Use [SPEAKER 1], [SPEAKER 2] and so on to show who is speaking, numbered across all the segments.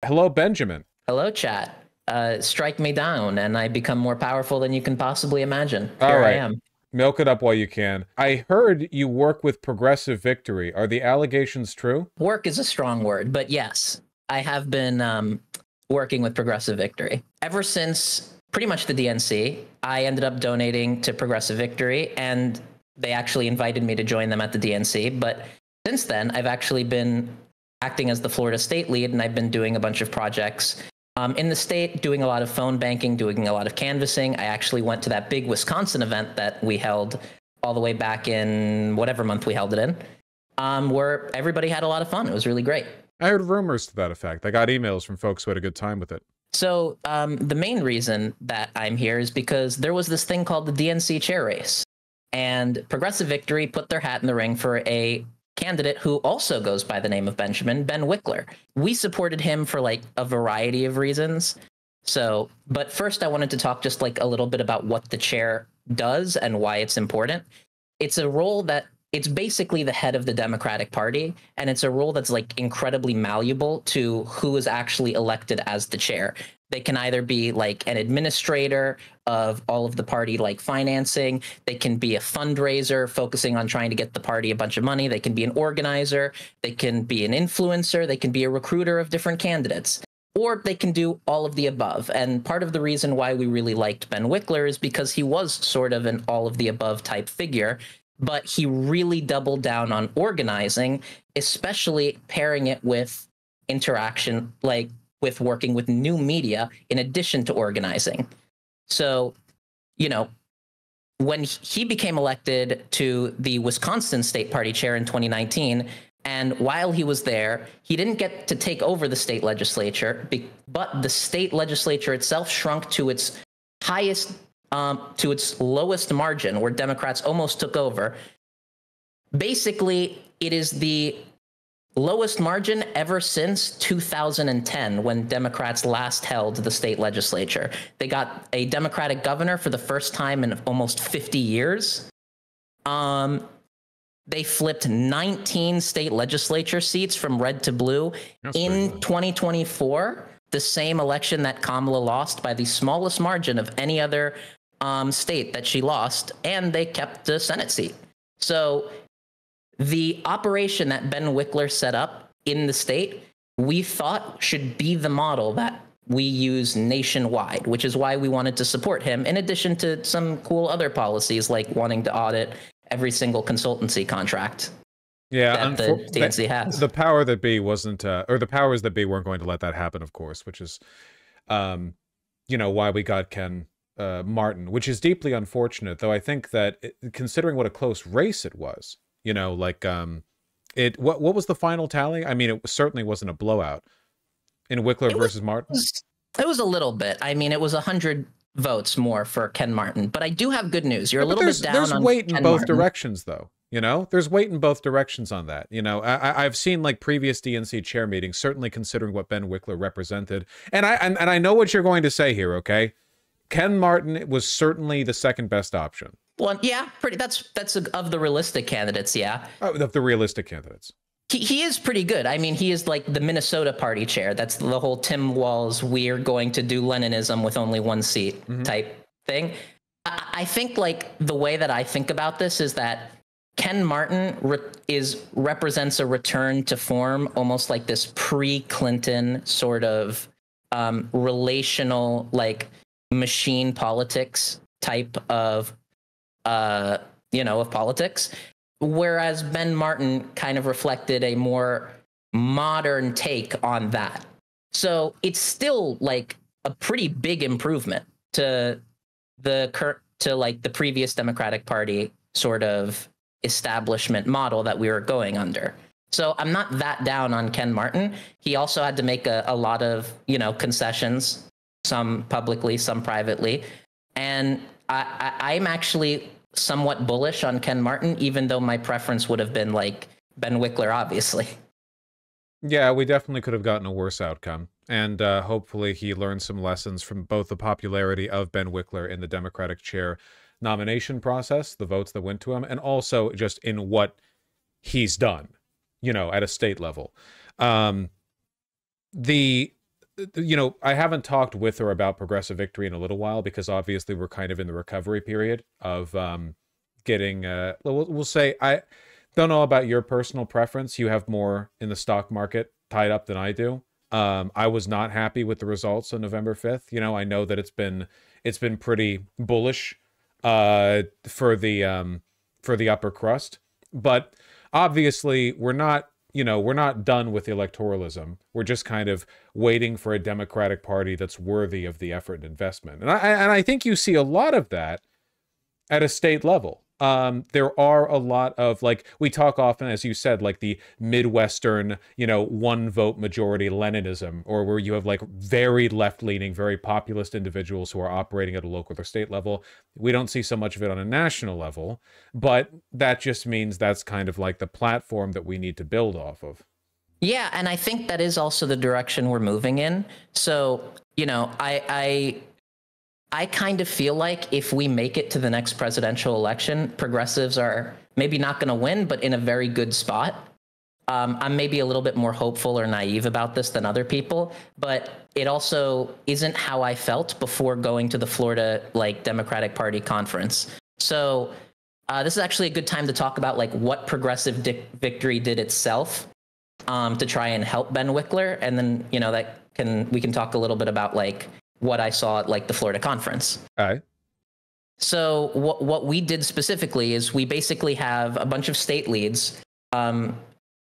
[SPEAKER 1] Hello, Benjamin.
[SPEAKER 2] Hello, chat. Strike me down, and I become more powerful than you can possibly imagine.
[SPEAKER 1] All
[SPEAKER 2] Here I
[SPEAKER 1] right.
[SPEAKER 2] am.
[SPEAKER 1] Milk it up while you can. I heard you work with Progressive Victory. Are the allegations true?
[SPEAKER 2] Work is a strong word, but yes, I have been working with Progressive Victory. Ever since pretty much the DNC, I ended up donating to Progressive Victory, and they actually invited me to join them at the DNC. But since then, I've actually been acting as the Florida state lead, and I've been doing a bunch of projects in the state, doing a lot of phone banking, doing a lot of canvassing. I actually went to that big Wisconsin event that we held all the way back in whatever month we held it in, where everybody had a lot of fun. It was really great.
[SPEAKER 1] I heard rumors to that effect. I got emails from folks who had a good time with it.
[SPEAKER 2] So the main reason that I'm here is because there was this thing called the DNC chair race, and Progressive Victory put their hat in the ring for a candidate who also goes by the name of Ben Wickler. We supported him for like a variety of reasons. So, but first I wanted to talk just like a little bit about what the chair does and why it's important. It's a role that it's basically the head of the Democratic Party, and it's a role that's like incredibly malleable to who is actually elected as the chair. They can either be like an administrator of all of the party like financing, they can be a fundraiser focusing on trying to get the party a bunch of money, they can be an organizer, they can be an influencer, they can be a recruiter of different candidates, or they can do all of the above. And part of the reason why we really liked Ben Wickler is because he was sort of an all of the above type figure, but he really doubled down on organizing, especially pairing it with interaction, like with working with new media in addition to organizing. So, you know, when he became elected to the Wisconsin State Party chair in 2019, and while he was there, he didn't get to take over the state legislature, but the state legislature itself shrunk to its highest, to its lowest margin, where Democrats almost took over. Basically, it is the lowest margin ever since 2010, when Democrats last held the state legislature. They got a Democratic governor for the first time in almost 50 years. They flipped 19 state legislature seats from red to blue in 2024, the same election that Kamala lost by the smallest margin of any other state that she lost, and they kept the Senate seat. So the operation that Ben Wickler set up in the state, we thought should be the model that we use nationwide, which is why we wanted to support him, in addition to some cool other policies like wanting to audit every single consultancy contract that the DNC has.
[SPEAKER 1] The power that be wasn't, or the powers that be weren't going to let that happen, of course, which is, you know, why we got Ken Martin, which is deeply unfortunate, though I think that considering what a close race it was, you know, like, what was the final tally? I mean, it certainly wasn't a blowout in Wickler versus Martin.
[SPEAKER 2] It was a little bit. I mean, it was 100 votes more for Ken Martin, but I do have good news. You're a little bit down on Ken Martin.
[SPEAKER 1] There's weight in both directions, though. You know, there's weight in both directions on that. You know, I've seen like previous DNC chair meetings, certainly considering what Ben Wickler represented, and I know what you're going to say here. Okay, Ken Martin was certainly the second best option.
[SPEAKER 2] Well, yeah, that's of the realistic candidates, yeah.
[SPEAKER 1] Oh, of the realistic candidates.
[SPEAKER 2] He is pretty good. I mean, he is like the Minnesota party chair. That's the whole Tim Walz, we're going to do Leninism with only one seat type thing. I think like the way that I think about this is that Ken Martin represents a return to form, almost like this pre-Clinton sort of relational, like machine politics type of of politics, whereas Ben Martin kind of reflected a more modern take on that. So it's still like a pretty big improvement to the previous Democratic Party sort of establishment model that we were going under. So I'm not that down on Ken Martin. He also had to make a lot of, concessions, some publicly, some privately. And I'm actually somewhat bullish on Ken Martin, even though my preference would have been like Ben Wickler, obviously.
[SPEAKER 1] Yeah, we definitely could have gotten a worse outcome. And hopefully he learned some lessons from both the popularity of Ben Wickler in the Democratic chair nomination process, the votes that went to him, and also just in what he's done, at a state level. The I haven't talked with her about Progressive Victory in a little while because obviously we're kind of in the recovery period of getting. We'll say I don't know about your personal preference. You have more in the stock market tied up than I do. I was not happy with the results on November 5th. I know that it's been pretty bullish for the upper crust, but obviously we're not done with electoralism. We're just kind of waiting for a Democratic Party that's worthy of the effort and investment. And I think you see a lot of that at a state level. There are a lot of, like, we talk often, as you said, like the Midwestern, one vote majority Leninism, or where you have like very left leaning, very populist individuals who are operating at a local or state level. We don't see so much of it on a national level, but that just means that's kind of like the platform that we need to build off of.
[SPEAKER 2] Yeah, and I think that is also the direction we're moving in. So, I kind of feel like if we make it to the next presidential election, progressives are maybe not going to win, but in a very good spot. I'm maybe a little bit more hopeful or naive about this than other people, but it also isn't how I felt before going to the Florida Democratic Party conference. So this is actually a good time to talk about what Progressive Victory did itself to try and help Ben Wickler, and then we can talk a little bit about what I saw at the Florida conference.
[SPEAKER 1] All right.
[SPEAKER 2] So what we did specifically is we basically have a bunch of state leads, and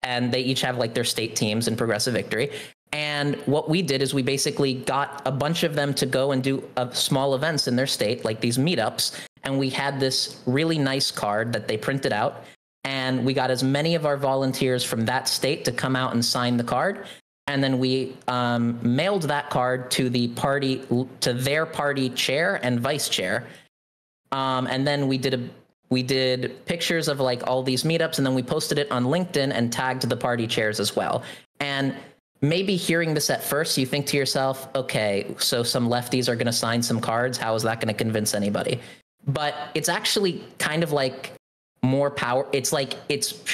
[SPEAKER 2] they each have their state teams in Progressive Victory. And what we did is we basically got a bunch of them to go and do small events in their state, like these meetups. And we had this really nice card that they printed out. And we got as many of our volunteers from that state to come out and sign the card. And then we mailed that card to their party chair and vice chair. And then we did pictures of all these meetups, and then we posted it on LinkedIn and tagged the party chairs as well. And maybe hearing this at first, you think to yourself, okay, so some lefties are going to sign some cards. How is that going to convince anybody? But it's actually kind of more power. It's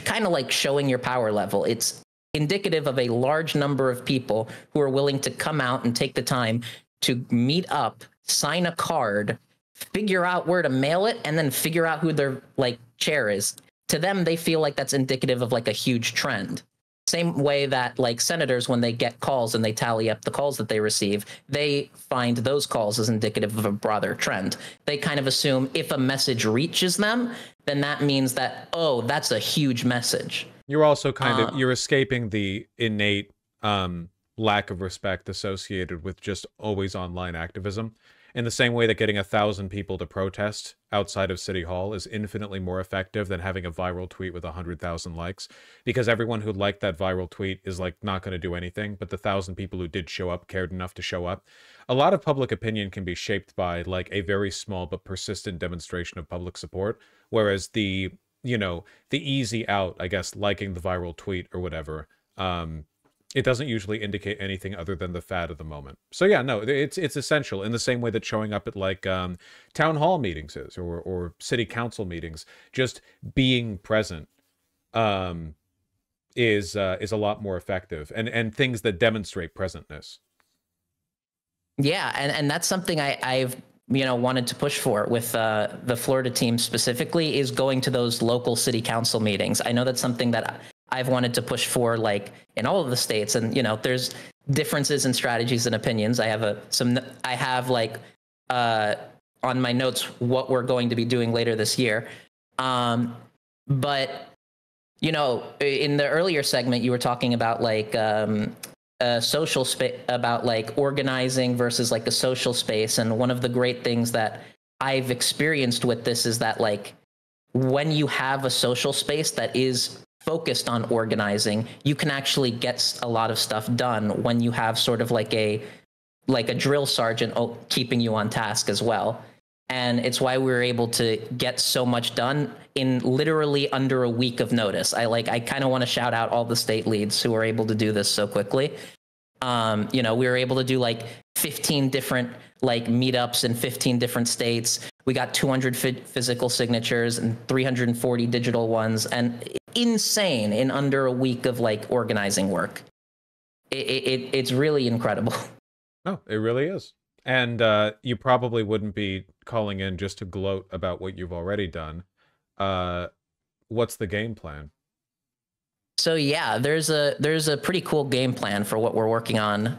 [SPEAKER 2] kind of showing your power level. It's indicative of a large number of people who are willing to come out and take the time to meet up, sign a card, figure out where to mail it, and then figure out who their chair is. To them, they feel like that's indicative of a huge trend. Same way that senators, when they get calls and they tally up the calls that they receive, they find those calls as indicative of a broader trend. They kind of assume if a message reaches them, then that means that, oh, that's a huge message.
[SPEAKER 1] You're also you're escaping the innate lack of respect associated with just always online activism. In the same way that getting 1,000 people to protest outside of City Hall is infinitely more effective than having a viral tweet with 100,000 likes, because everyone who liked that viral tweet is not going to do anything, but the 1,000 people who did show up cared enough to show up. A lot of public opinion can be shaped by a very small but persistent demonstration of public support, whereas the easy out, I guess, liking the viral tweet or whatever, it doesn't usually indicate anything other than the fad of the moment. So yeah, no, it's essential in the same way that showing up at town hall meetings is, or city council meetings. Just being present is a lot more effective, and things that demonstrate presentness.
[SPEAKER 2] Yeah, and that's something I've wanted to push for with the Florida team specifically, is going to those local city council meetings. I know that's something that I've wanted to push for in all of the states, and there's differences in strategies and opinions. I have on my notes what we're going to be doing later this year. But in the earlier segment, you were talking about social space, about organizing versus a social space. And one of the great things that I've experienced with this is that when you have a social space that is focused on organizing, you can actually get a lot of stuff done when you have sort of a drill sergeant keeping you on task as well. And it's why we were able to get so much done in literally under a week of notice. I kind of want to shout out all the state leads who were able to do this so quickly. We were able to do 15 different meetups in 15 different states. We got 200 physical signatures and 340 digital ones, and insane in under a week of organizing work. It's really incredible.
[SPEAKER 1] No, it really is. And you probably wouldn't be calling in just to gloat about what you've already done. Uh, what's the game plan?
[SPEAKER 2] So yeah, there's a pretty cool game plan for what we're working on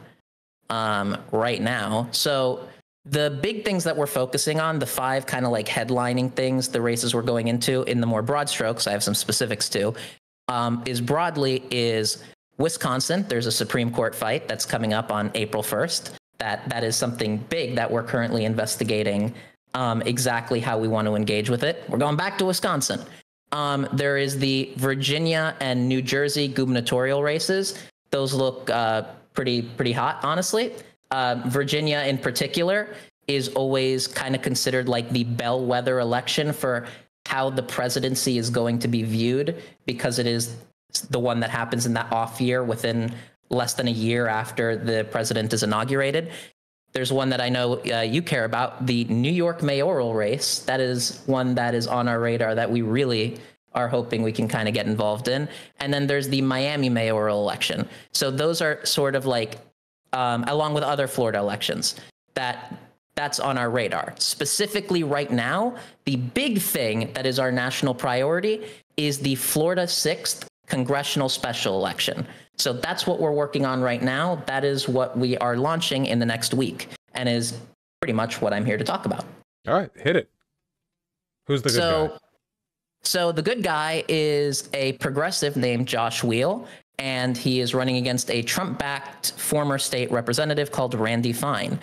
[SPEAKER 2] right now. So the big things that we're focusing on, the five kind of like headlining things, the races we're going into in the more broad strokes, I have some specifics too, is Wisconsin. There's a Supreme Court fight that's coming up on April 1st. That is something big that we're currently investigating exactly how we want to engage with it. We're going back to Wisconsin. There is the Virginia and New Jersey gubernatorial races. Those look pretty hot, honestly. Virginia in particular is always kind of considered like the bellwether election for how the presidency is going to be viewed, because it is the one that happens in that off year within less than a year after the president is inaugurated. There's one that I know you care about, the New York mayoral race. That is one that is on our radar that we really are hoping we can kind of get involved in. And then there's the Miami mayoral election. So those are sort of like, along with other Florida elections, that's on our radar. Specifically right now, the big thing that is our national priority is the Florida 6th congressional special election. So that's what we're working on right now. That is what we are launching in the next week, and is pretty much what I'm here to talk about.
[SPEAKER 1] All right, hit it. Who's the good guy?
[SPEAKER 2] So the good guy is a progressive named Josh Weil, and he is running against a Trump-backed former state representative called Randy Fine.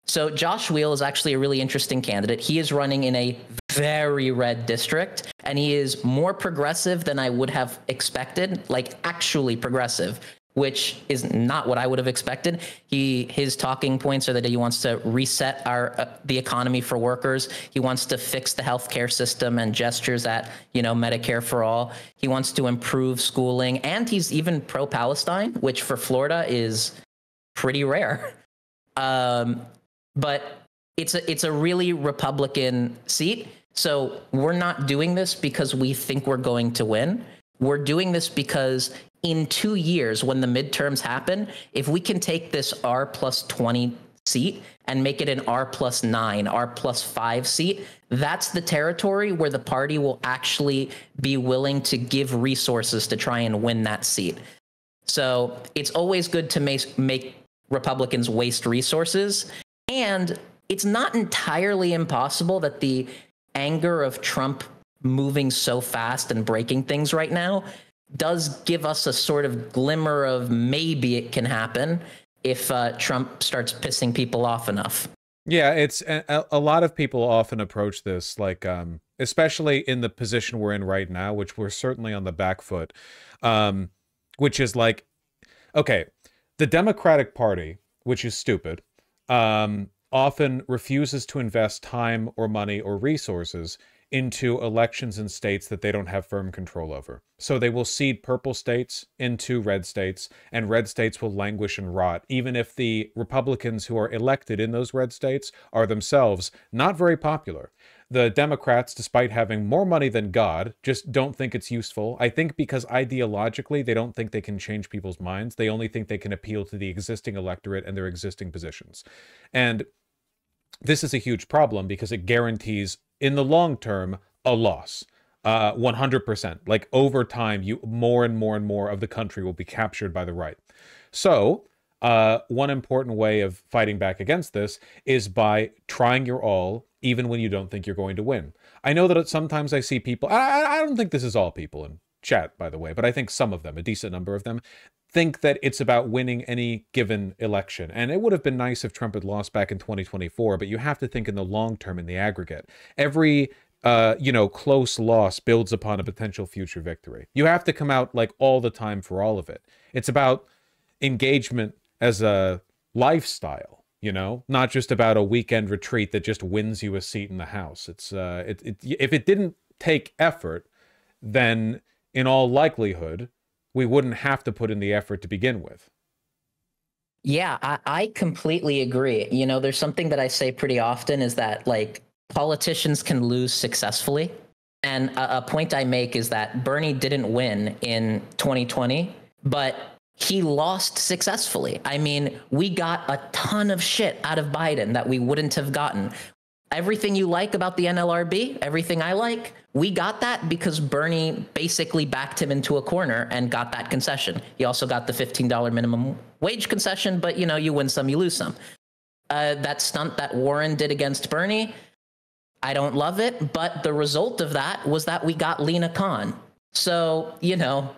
[SPEAKER 2] So Josh Weil is actually a really interesting candidate. He is running in a very red district, and he is more progressive than I would have expected, like actually progressive, which is not what I would have expected. His talking points are that he wants to reset the economy for workers. He wants to fix the healthcare system and gestures at, Medicare for all. He wants to improve schooling, and he's even pro-Palestine, which for Florida is pretty rare. But it's a really Republican seat. So we're not doing this because we think we're going to win. We're doing this because in 2 years, when the midterms happen, if we can take this R+20 seat and make it an R+9, R+5 seat, that's the territory where the party will actually be willing to give resources to try and win that seat. So it's always good to make Republicans waste resources. And it's not entirely impossible that the anger of Trump moving so fast and breaking things right now does give us a sort of glimmer of maybe it can happen if Trump starts pissing people off enough.
[SPEAKER 1] Yeah, it's a lot of people often approach this like, especially in the position we're in right now, which we're certainly on the back foot, which is like, okay, the Democratic Party, which is stupid, often refuses to invest time or money or resources into elections in states that they don't have firm control over. So they will cede purple states into red states, and red states will languish and rot, even if the Republicans who are elected in those red states are themselves not very popular. The Democrats, despite having more money than God, just don't think it's useful. I think because ideologically, they don't think they can change people's minds. They only think they can appeal to the existing electorate and their existing positions. And this is a huge problem because it guarantees, in the long term, a loss. 100%. Like over time, more and more and more of the country will be captured by the right. So one important way of fighting back against this is by trying your all, even when you don't think you're going to win. I know that sometimes I see people, I don't think this is all people in chat, by the way, but I think some of them, a decent number of them, think that it's about winning any given election. And it would have been nice if Trump had lost back in 2024, but you have to think in the long term, in the aggregate. Every close loss builds upon a potential future victory. You have to come out like all the time for all of it. It's about engagement as a lifestyle, not just about a weekend retreat that just wins you a seat in the House. It's if it didn't take effort, then in all likelihood, we wouldn't have to put in the effort to begin with.
[SPEAKER 2] Yeah, I completely agree. There's something that I say pretty often is that like politicians can lose successfully. And a point I make is that Bernie didn't win in 2020, but he lost successfully. I mean, we got a ton of shit out of Biden that we wouldn't have gotten. Everything you like about the NLRB, everything I like, we got that because Bernie basically backed him into a corner and got that concession. He also got the $15 minimum wage concession, but you know, you win some, you lose some. That stunt that Warren did against Bernie, I don't love it, but the result of that was that we got Lena Khan. So, you know,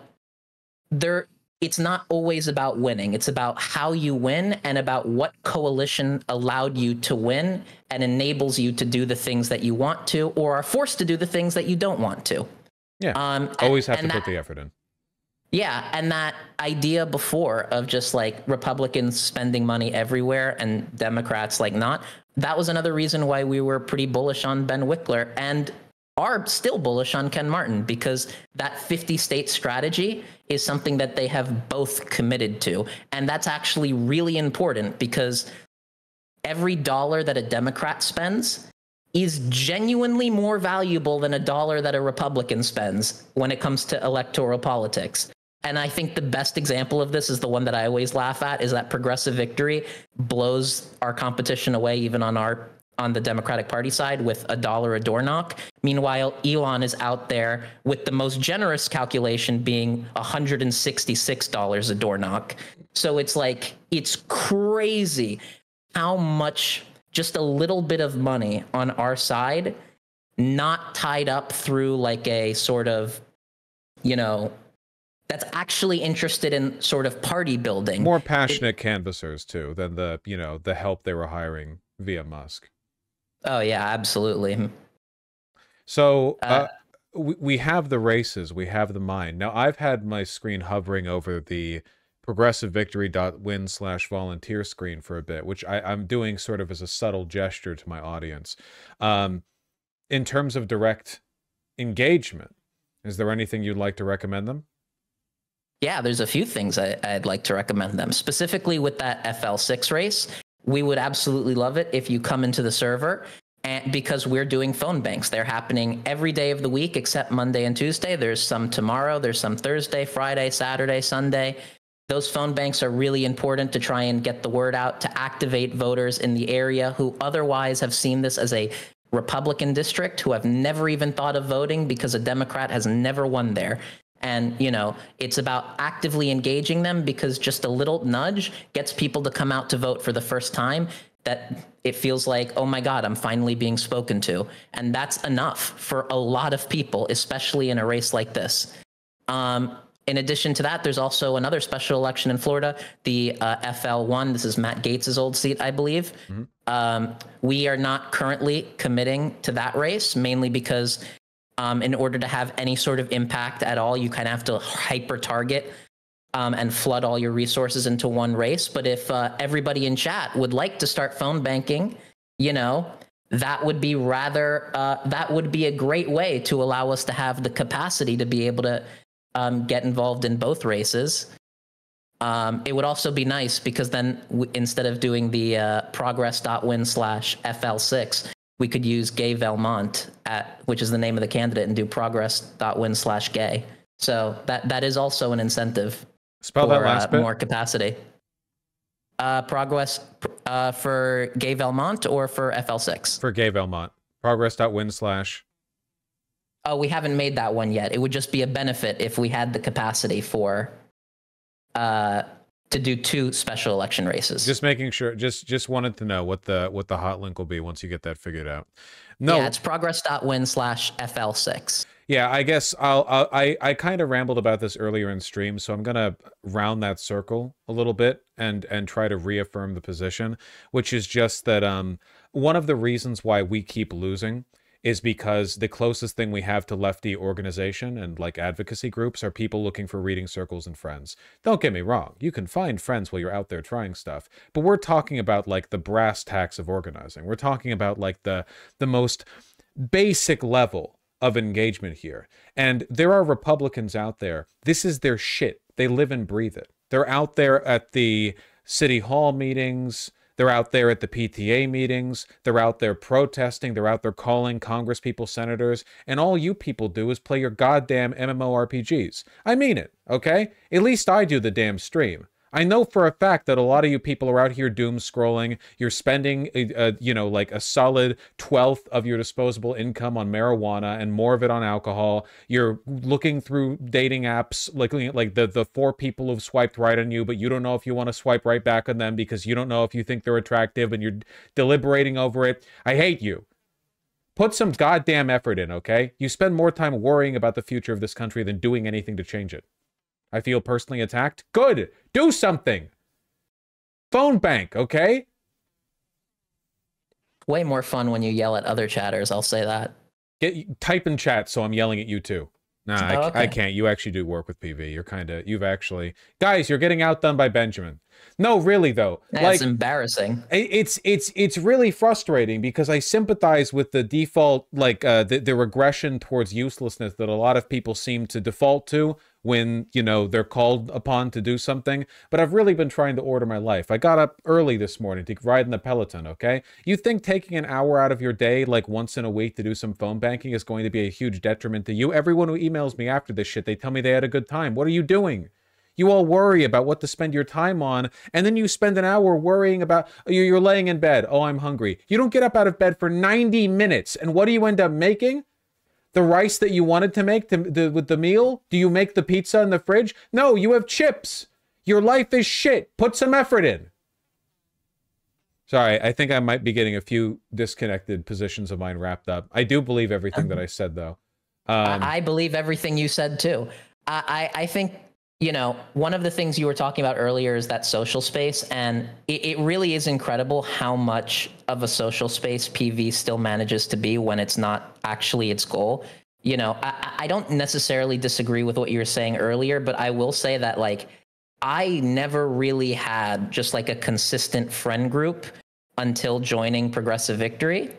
[SPEAKER 2] it's not always about winning. It's about how you win and about what coalition allowed you to win and enables you to do the things that you want to, or are forced to do the things that you don't want to.
[SPEAKER 1] Yeah, always have to put the effort in.
[SPEAKER 2] Yeah, and that idea before of just like Republicans spending money everywhere and Democrats like not, that was another reason why we were pretty bullish on Ben Wickler and are still bullish on Ken Martin, because that 50-state strategy is something that they have both committed to. And that's actually really important because every dollar that a Democrat spends is genuinely more valuable than a dollar that a Republican spends when it comes to electoral politics. And I think the best example of this is the one that I always laugh at, is that Progressive Victory blows our competition away even on the Democratic Party side with $1 a door knock. Meanwhile, Elon is out there with the most generous calculation being $166 a door knock. So it's like, it's crazy how much just a little bit of money on our side, not tied up through like a sort of, you know, that's actually interested in sort of party building.
[SPEAKER 1] More passionate canvassers too than the, you know, the help they were hiring via Musk.
[SPEAKER 2] Oh yeah, absolutely.
[SPEAKER 1] So we have the races, we have the mind. Now I've had my screen hovering over the progressivevictory.win/volunteer screen for a bit, which I'm doing sort of as a subtle gesture to my audience. In terms of direct engagement, is there anything you'd like to recommend them?
[SPEAKER 2] Yeah, there's a few things I'd like to recommend them. Specifically with that FL6 race, we would absolutely love it if you come into the server, and because we're doing phone banks. They're happening every day of the week except Monday and Tuesday. There's some tomorrow, there's some Thursday, Friday, Saturday, Sunday. Those phone banks are really important to try and get the word out, to activate voters in the area who otherwise have seen this as a Republican district, who have never even thought of voting because a Democrat has never won there. And, you know, it's about actively engaging them, because just a little nudge gets people to come out to vote for the first time, that it feels like, oh my God, I'm finally being spoken to. And that's enough for a lot of people, especially in a race like this. In addition to that, there's also another special election in Florida, the FL1. This is Matt Gaetz's old seat, I believe. Mm-hmm. We are not currently committing to that race, mainly because in order to have any sort of impact at all, you kind of have to hyper target and flood all your resources into one race. But if everybody in chat would like to start phone banking, you know, that would be that would be a great way to allow us to have the capacity to be able to get involved in both races. It would also be nice because then instead of doing the progress.win/FL6, we could use Gay Velmont, which is the name of the candidate, and do progress.win/gay. So that is also an incentive.
[SPEAKER 1] Spell
[SPEAKER 2] for
[SPEAKER 1] that last bit.
[SPEAKER 2] More capacity. Progress for Gay Velmont or for FL6?
[SPEAKER 1] For Gay Velmont. Progress.win/.
[SPEAKER 2] Oh, we haven't made that one yet. It would just be a benefit if we had the capacity for to do 2 special election races.
[SPEAKER 1] Just making sure. Just wanted to know what the hot link will be once you get that figured out. No,
[SPEAKER 2] yeah, it's progress.win/FL6.
[SPEAKER 1] Yeah, I guess I kind of rambled about this earlier in stream, so I'm gonna round that circle a little bit and try to reaffirm the position, which is just that one of the reasons why we keep losing is because the closest thing we have to lefty organization and like advocacy groups are people looking for reading circles and friends. Don't get me wrong, you can find friends while you're out there trying stuff, but we're talking about like the brass tacks of organizing. We're talking about like the most basic level of engagement here. And there are Republicans out there, this is their shit. They live and breathe it. They're out there at the city hall meetings, They're out there at the PTA meetings. They're out there protesting. They're out there calling Congress people senators. And all you people do is play your goddamn MMORPGs. I mean it, okay? At least I do the damn stream. I know for a fact that a lot of you people are out here doom scrolling. You're spending, you know, like a solid 1/12 of your disposable income on marijuana and more of it on alcohol. You're looking through dating apps, looking at like the 4 people who've swiped right on you, but you don't know if you want to swipe right back on them because you don't know if you think they're attractive and you're deliberating over it. I hate you. Put some goddamn effort in, okay? You spend more time worrying about the future of this country than doing anything to change it. I feel personally attacked. Good. Do something. Phone bank, okay?
[SPEAKER 2] Way more fun when you yell at other chatters, I'll say that.
[SPEAKER 1] Type in chat so I'm yelling at you too. Nah,
[SPEAKER 2] Oh, okay.
[SPEAKER 1] I can't. You actually do work with PV. You've actually... Guys, you're getting outdone by Benjamin. No, really though.
[SPEAKER 2] That's embarrassing.
[SPEAKER 1] It's really frustrating because I sympathize with the default, like the regression towards uselessness that a lot of people seem to default to when, you know, they're called upon to do something. But I've really been trying to order my life. I got up early this morning to ride in the Peloton, okay? You think taking an hour out of your day, like once in a week, to do some phone banking is going to be a huge detriment to you? Everyone who emails me after this shit, they tell me they had a good time. What are you doing? You all worry about what to spend your time on, and then you spend an hour worrying about, you're laying in bed. Oh, I'm hungry. You don't get up out of bed for 90 minutes, and what do you end up making? The rice that you wanted to make with the meal? Do you make the pizza in the fridge? No, you have chips. Your life is shit. Put some effort in. Sorry, I think I might be getting a few disconnected positions of mine wrapped up. I do believe everything that I said, though.
[SPEAKER 2] I believe everything you said, too. I think... You know, one of the things you were talking about earlier is that social space, and it really is incredible how much of a social space PV still manages to be when it's not actually its goal. You know, I don't necessarily disagree with what you were saying earlier, but I will say that, like, I never really had just like a consistent friend group until joining Progressive Victory.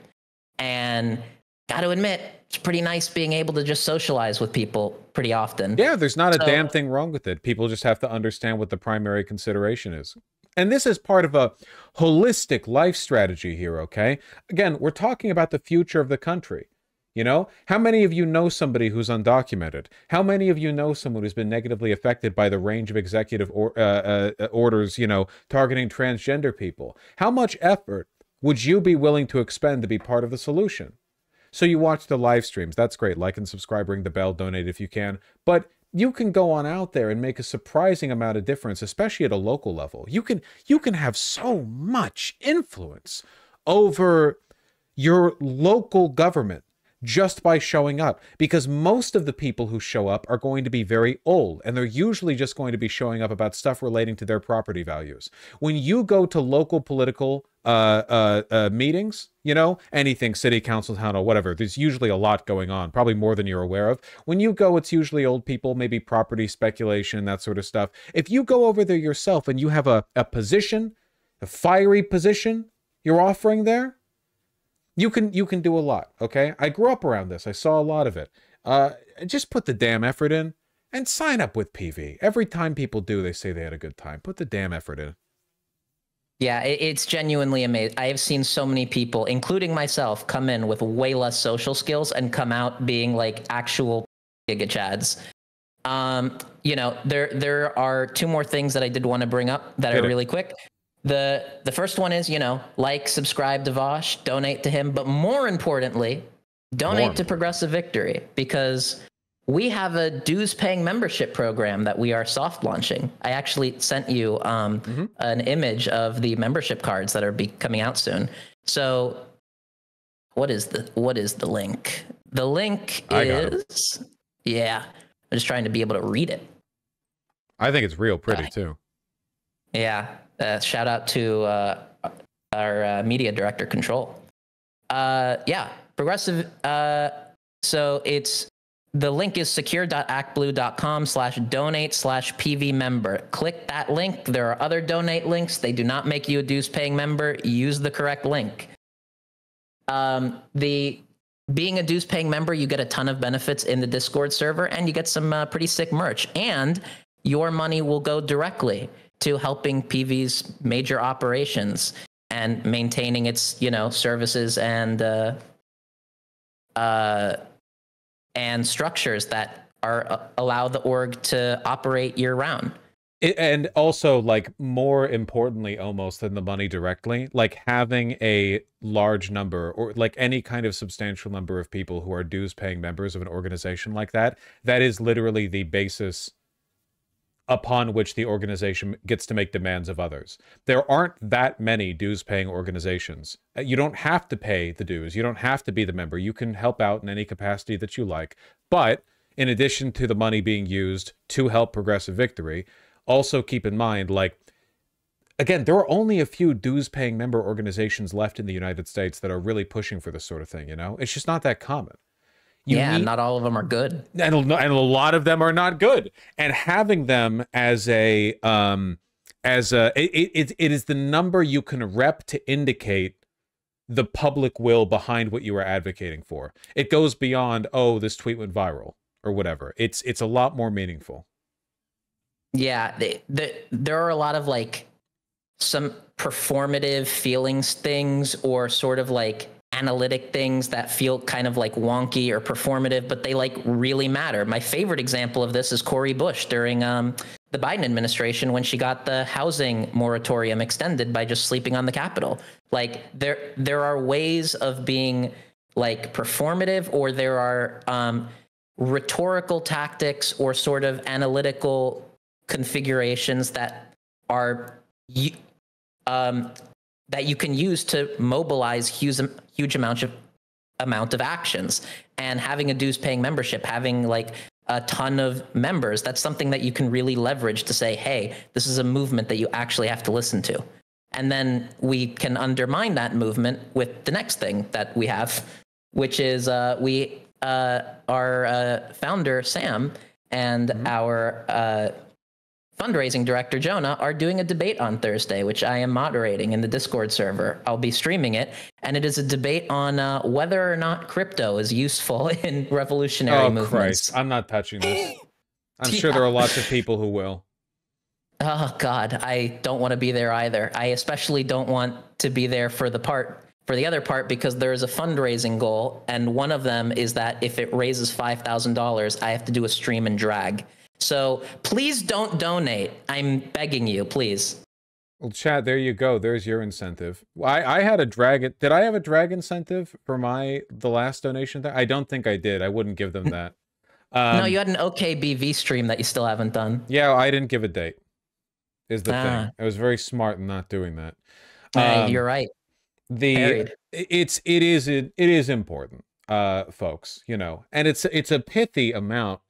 [SPEAKER 2] And got to admit, it's pretty nice being able to just socialize with people pretty often.
[SPEAKER 1] Yeah, there's not a damn thing wrong with it. People just have to understand what the primary consideration is. And this is part of a holistic life strategy here, okay? Again, we're talking about the future of the country. You know, how many of you know somebody who's undocumented? How many of you know someone who's been negatively affected by the range of executive orders, you know, targeting transgender people? How much effort would you be willing to expend to be part of the solution? So you watch the live streams. That's great. Like and subscribe, ring the bell, donate if you can. But you can go on out there and make a surprising amount of difference, especially at a local level. You can have so much influence over your local government just by showing up, because most of the people who show up are going to be very old, and they're usually just going to be showing up about stuff relating to their property values. When you go to local political meetings, you know, anything, city council, town, or whatever, there's usually a lot going on, probably more than you're aware of. When you go, it's usually old people, maybe property speculation, that sort of stuff. If you go over there yourself and you have a position, a fiery position you're offering there, you can do a lot, okay? I grew up around this. I saw a lot of it. Just put the damn effort in and sign up with PV. Every time people do, they say they had a good time. Put the damn effort in.
[SPEAKER 2] Yeah, it's genuinely amazing. I have seen so many people, including myself, come in with way less social skills and come out being like actual giga chads. You know, there are 2 more things that I did want to bring up that are really quick. The first one is, you know, like, subscribe to Vosh, donate to him, but more importantly, donate to Progressive Victory, because we have a dues-paying membership program that we are soft launching. I actually sent you an image of the membership cards that are coming out soon. So, what is the link? The link is, yeah. I'm just trying to be able to read it. I
[SPEAKER 1] think it's real pretty too.
[SPEAKER 2] Yeah. Shout out to our media director, Control. Yeah, Progressive. So the link is secure.actblue.com/donate/PV member. Click that link. There are other donate links. They do not make you a dues paying member. Use the correct link. Being a dues paying member, you get a ton of benefits in the Discord server, and you get some pretty sick merch, and your money will go directly to helping PV's major operations. and maintaining its, services and structures that allow the org to operate year round.
[SPEAKER 1] And also, like, more importantly almost than the money directly, like having a large number or like any kind of substantial number of people who are dues paying members of an organization like that, that is literally the basis upon which the organization gets to make demands of others. There aren't that many dues paying organizations. You don't have to pay the dues. You don't have to be the member. You can help out in any capacity that you like. But in addition to the money being used to help Progressive Victory, also keep in mind, like, again, there are only a few dues-paying member organizations left in the United States that are really pushing for this sort of thing, It's just not that common.
[SPEAKER 2] Not all of them are good.
[SPEAKER 1] And a lot of them are not good. And having them as it is the number you can rep to indicate the public will behind what you are advocating for. It goes beyond, oh, this tweet went viral or whatever. It's a lot more meaningful.
[SPEAKER 2] Yeah, there are a lot of like some performative feelings things or sort of like analytic things that feel kind of like wonky or performative, but they like really matter. My favorite example of this is Cori Bush during the Biden administration when she got the housing moratorium extended by just sleeping on the Capitol. Like there are ways of being like performative, or there are rhetorical tactics or sort of analytical configurations that are that you can use to mobilize huge amount of actions. And having a dues paying membership, having like a ton of members, that's something that you can really leverage to say, hey, this is a movement that you actually have to listen to. And then we can undermine that movement with the next thing that we have, which is our founder Sam and our fundraising director Jonah are doing a debate on Thursday, which I am moderating in the Discord server. I'll be streaming it, and it is a debate on whether or not crypto is useful in revolutionary movements.
[SPEAKER 1] Christ, I'm not touching this. I'm sure there are lots of people who will.
[SPEAKER 2] Oh God, I don't want to be there either. I especially don't want to be there for the other part, because there is a fundraising goal, and one of them is that if it raises $5,000, I have to do a stream and drag. So please don't donate. I'm begging you, please.
[SPEAKER 1] Well, chat, there you go. There's your incentive. I had a drag. Did I have a drag incentive for the last donation? I don't think I did. I wouldn't give them that.
[SPEAKER 2] No, you had an OKBV stream that you still haven't done.
[SPEAKER 1] Yeah, I didn't give a date. Is the thing. I was very smart in not doing that.
[SPEAKER 2] You're right.
[SPEAKER 1] It is important, folks. And it's a pithy amount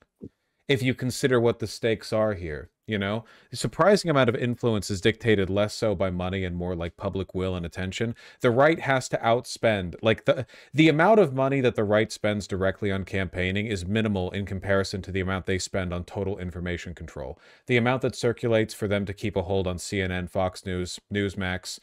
[SPEAKER 1] if you consider what the stakes are here. The surprising amount of influence is dictated less so by money and more like public will and attention. The right has to outspend, like the amount of money that the right spends directly on campaigning is minimal in comparison to the amount they spend on total information control. The amount that circulates for them to keep a hold on CNN, Fox News, Newsmax,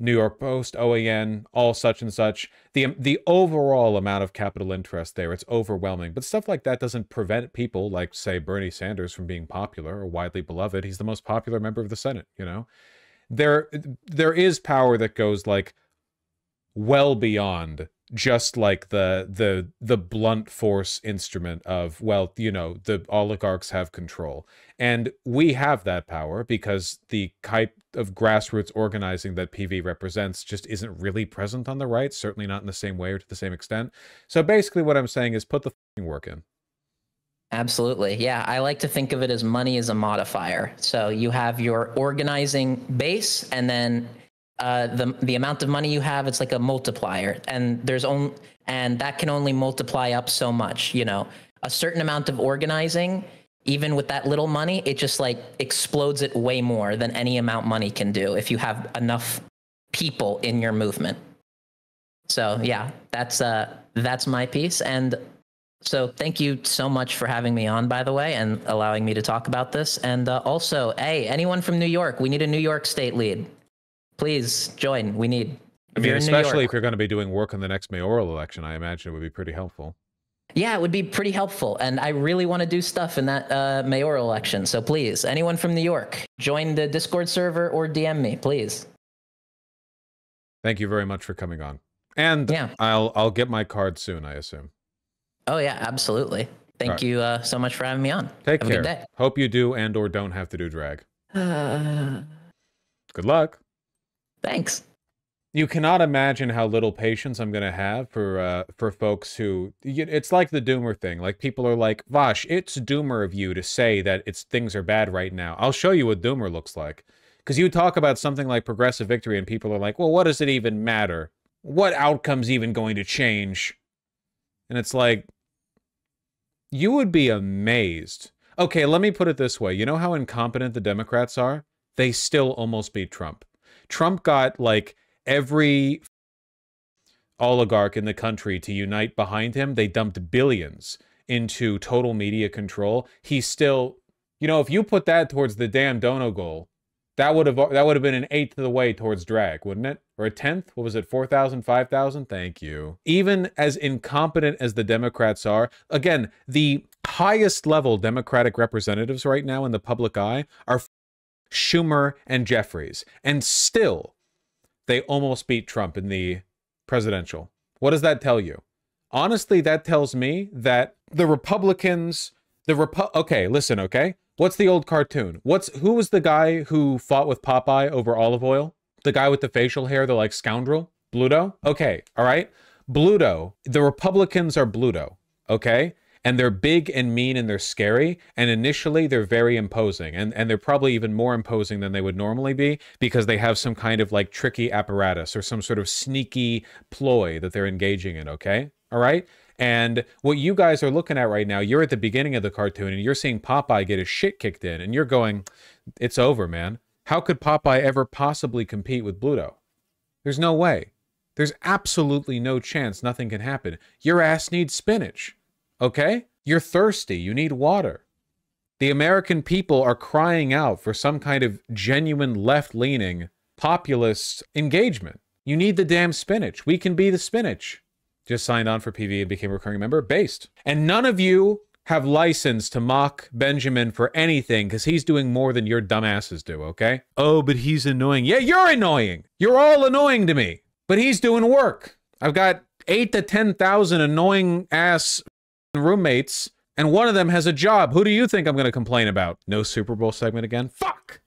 [SPEAKER 1] New York Post, OAN, all such and such. The overall amount of capital interest there, it's overwhelming. But stuff like that doesn't prevent people like, say, Bernie Sanders from being popular or widely beloved. He's the most popular member of the Senate, There is power that goes like well beyond just like the blunt force instrument of, well, the oligarchs have control. And we have that power because the type of grassroots organizing that PV represents just isn't really present on the right, certainly not in the same way or to the same extent. So basically what I'm saying is put the f***ing work in.
[SPEAKER 2] Absolutely. Yeah, I like to think of it as money as a modifier. So you have your organizing base, and then the amount of money you have, it's like a multiplier, and that can only multiply up so much. A certain amount of organizing, even with that little money, it just like explodes it way more than any amount money can do if you have enough people in your movement. So yeah, that's my piece. And so thank you so much for having me on, by the way, and allowing me to talk about this. And also, hey, anyone from New York, we need a New York state lead. Please join. We need.
[SPEAKER 1] Especially if you're going to be doing work on the next mayoral election, I imagine it would be pretty helpful.
[SPEAKER 2] Yeah, it would be pretty helpful. And I really want to do stuff in that mayoral election. So please, anyone from New York, join the Discord server or DM me, please.
[SPEAKER 1] Thank you very much for coming on. And
[SPEAKER 2] Yeah.
[SPEAKER 1] I'll get my card soon, I assume.
[SPEAKER 2] Oh yeah, absolutely. Thank you so much for having me on.
[SPEAKER 1] Take
[SPEAKER 2] Have
[SPEAKER 1] care.
[SPEAKER 2] a good day.
[SPEAKER 1] Hope you do and or don't have to do drag. Good luck.
[SPEAKER 2] Thanks.
[SPEAKER 1] You cannot imagine how little patience I'm gonna have for folks who, it's like the doomer thing. Like, people are like, Vosh, it's doomer of you to say that things are bad right now. I'll show you what doomer looks like. Because you talk about something like progressive victory and people are like, well, what does it even matter? What outcome's even going to change? And it's like, you would be amazed. Okay, let me put it this way. You know how incompetent the Democrats are? They still almost beat Trump. Trump got, like, every oligarch in the country to unite behind him. They dumped billions into total media control. He's still, if you put that towards the damn dono goal, that would have been an eighth of the way towards drag, wouldn't it? Or a tenth? What was it? 4,000, 5,000? Thank you. Even as incompetent as the Democrats are, again, the highest level Democratic representatives right now in the public eye are Schumer and Jeffries, and still they almost beat Trump in the presidential. What does that tell you? Honestly, that tells me that the Republicans, okay, listen, okay? What's the old cartoon? Who was the guy who fought with Popeye over olive oil? The guy with the facial hair, the like scoundrel? Bluto? Okay, all right? Bluto, the Republicans are Bluto, okay? And they're big and mean and they're scary. And initially they're very imposing. And they're probably even more imposing than they would normally be because they have some kind of like tricky apparatus or some sort of sneaky ploy that they're engaging in, okay? All right? And what you guys are looking at right now, you're at the beginning of the cartoon and you're seeing Popeye get his shit kicked in and you're going, it's over, man. How could Popeye ever possibly compete with Bluto? There's no way. There's absolutely no chance nothing can happen. Your ass needs spinach. Okay? You're thirsty. You need water. The American people are crying out for some kind of genuine left-leaning populist engagement. You need the damn spinach. We can be the spinach. Just signed on for PV and became a recurring member. Based. And none of you have license to mock Benjamin for anything because he's doing more than your dumbasses do, okay? Oh, but he's annoying. Yeah, you're annoying. You're all annoying to me. But he's doing work. I've got 8,000 to 10,000 annoying ass roommates, and one of them has a job. Who do you think I'm going to complain about? No Super Bowl segment again? Fuck!